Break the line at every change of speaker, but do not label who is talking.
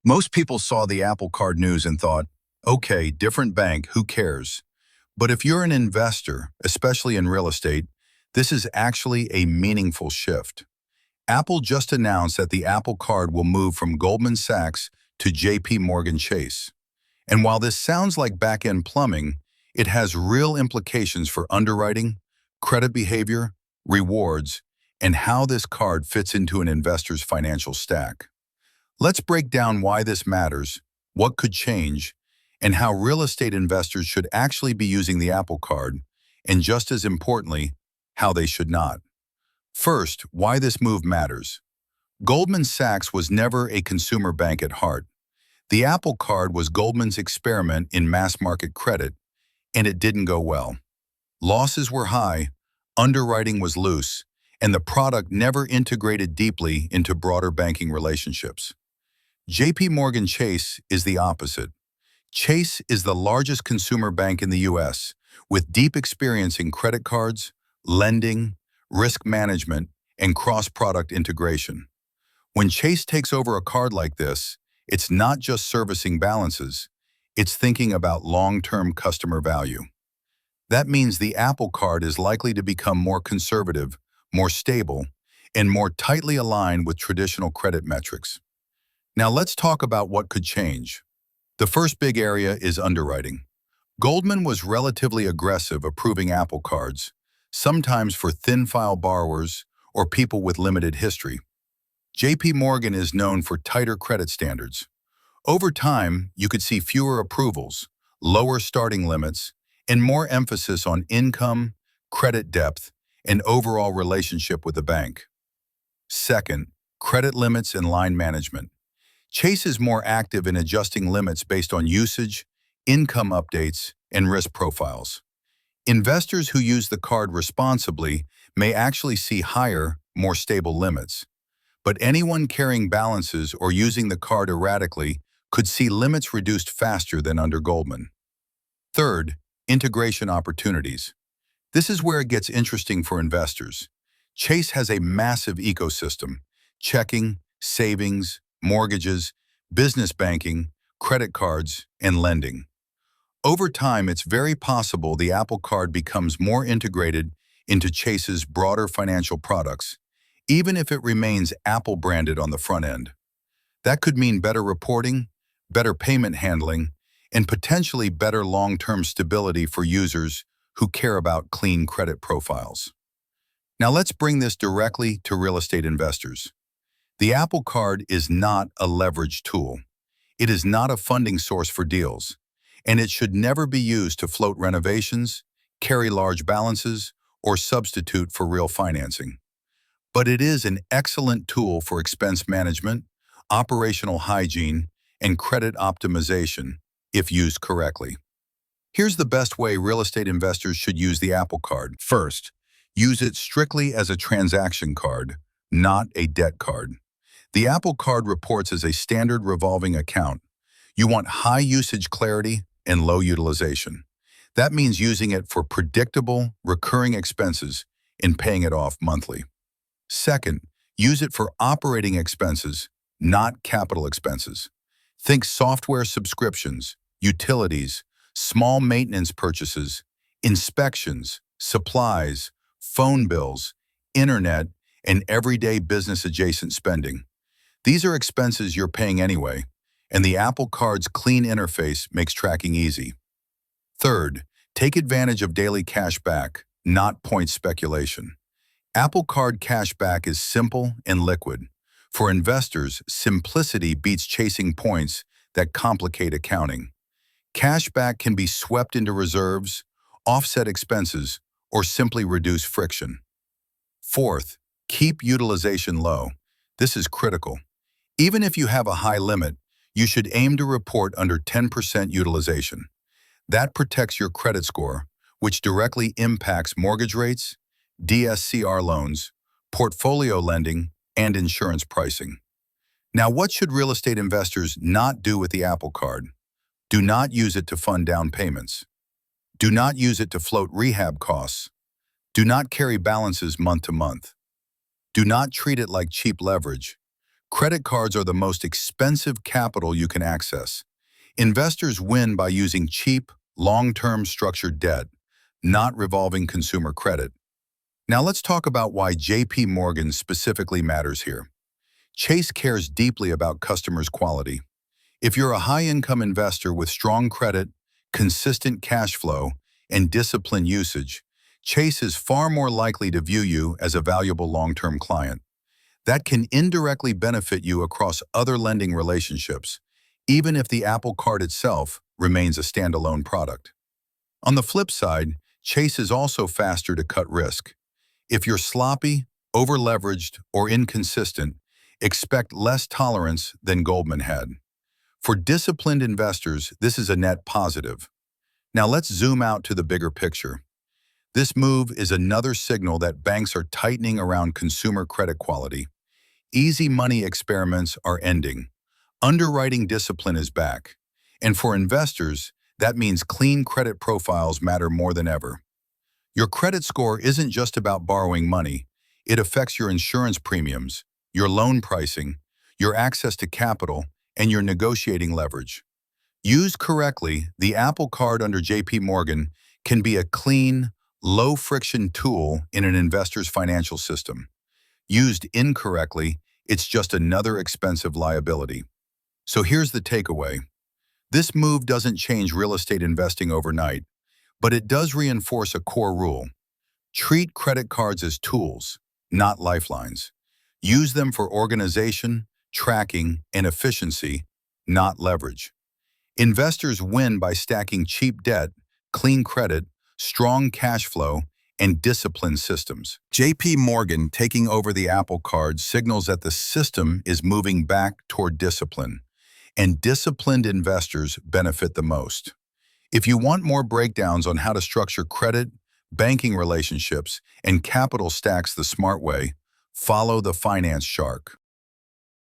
Most people saw the Apple Card news and thought, okay, different bank, who cares? But if you're an investor, especially in real estate, this is actually a meaningful shift. Apple just announced that the Apple Card will move from Goldman Sachs to JPMorgan Chase. And while this sounds like back-end plumbing, it has real implications for underwriting, credit behavior, rewards, and how this card fits into an investor's financial stack. Let's break down why this matters, what could change, and how real estate investors should actually be using the Apple Card, and just as importantly, how they should not. First, why this move matters. Goldman Sachs was never a consumer bank at heart. The Apple Card was Goldman's experiment in mass market credit, and it didn't go well. Losses were high, underwriting was loose, and the product never integrated deeply into broader banking relationships. JPMorgan Chase is the opposite. Chase is the largest consumer bank in the U.S., with deep experience in credit cards, lending, risk management, and cross-product integration. When Chase takes over a card like this, it's not just servicing balances, it's thinking about long-term customer value. That means the Apple Card is likely to become more conservative, more stable, and more tightly aligned with traditional credit metrics. Now let's talk about what could change. The first big area is underwriting. Goldman was relatively aggressive approving Apple Cards, sometimes for thin-file borrowers or people with limited history. JP Morgan is known for tighter credit standards. Over time, you could see fewer approvals, lower starting limits, and more emphasis on income, credit depth, and overall relationship with the bank. Second, credit limits and line management. Chase is more active in adjusting limits based on usage, income updates, and risk profiles. Investors who use the card responsibly may actually see higher, more stable limits. But anyone carrying balances or using the card erratically could see limits reduced faster than under Goldman. Third, integration opportunities. This is where it gets interesting for investors. Chase has a massive ecosystem: checking, savings, mortgages, business banking, credit cards, and lending. Over time, it's very possible the Apple Card becomes more integrated into Chase's broader financial products, even if it remains Apple-branded on the front end. That could mean better reporting, better payment handling, and potentially better long-term stability for users who care about clean credit profiles. Now let's bring this directly to real estate investors. The Apple Card is not a leverage tool. It is not a funding source for deals, and it should never be used to float renovations, carry large balances, or substitute for real financing. But it is an excellent tool for expense management, operational hygiene, and credit optimization if used correctly. Here's the best way real estate investors should use the Apple Card. First, use it strictly as a transaction card, not a debt card. The Apple Card reports as a standard revolving account. You want high usage clarity and low utilization. That means using it for predictable, recurring expenses and paying it off monthly. Second, use it for operating expenses, not capital expenses. Think software subscriptions, utilities, small maintenance purchases, inspections, supplies, phone bills, internet, and everyday business-adjacent spending. These are expenses you're paying anyway, and the Apple Card's clean interface makes tracking easy. Third, take advantage of daily cash back, not point speculation. Apple Card cash back is simple and liquid. For investors, simplicity beats chasing points that complicate accounting. Cash back can be swept into reserves, offset expenses, or simply reduce friction. Fourth, keep utilization low. This is critical. Even if you have a high limit, you should aim to report under 10% utilization. That protects your credit score, which directly impacts mortgage rates, DSCR loans, portfolio lending, and insurance pricing. Now, what should real estate investors not do with the Apple Card? Do not use it to fund down payments. Do not use it to float rehab costs. Do not carry balances month to month. Do not treat it like cheap leverage. Credit cards are the most expensive capital you can access. Investors win by using cheap, long-term structured debt, not revolving consumer credit. Now let's talk about why JP Morgan specifically matters here. Chase cares deeply about customers' quality. If you're a high-income investor with strong credit, consistent cash flow, and disciplined usage, Chase is far more likely to view you as a valuable long-term client. That can indirectly benefit you across other lending relationships, even if the Apple Card itself remains a standalone product. On the flip side, Chase is also faster to cut risk. If you're sloppy, over-leveraged, or inconsistent, expect less tolerance than Goldman had. For disciplined investors, this is a net positive. Now let's zoom out to the bigger picture. This move is another signal that banks are tightening around consumer credit quality. Easy money experiments are ending. Underwriting discipline is back. And for investors, that means clean credit profiles matter more than ever. Your credit score isn't just about borrowing money. It affects your insurance premiums, your loan pricing, your access to capital, and your negotiating leverage. Used correctly, the Apple Card under JP Morgan can be a clean, low-friction tool in an investor's financial system. Used incorrectly, it's just another expensive liability. So here's the takeaway. This move doesn't change real estate investing overnight, but it does reinforce a core rule. Treat credit cards as tools, not lifelines. Use them for organization, tracking, and efficiency, not leverage. Investors win by stacking cheap debt, clean credit, strong cash flow, and disciplined systems. JP Morgan taking over the Apple Card signals that the system is moving back toward discipline, and disciplined investors benefit the most. If you want more breakdowns on how to structure credit, banking relationships, and capital stacks the smart way, follow the Finance Shark.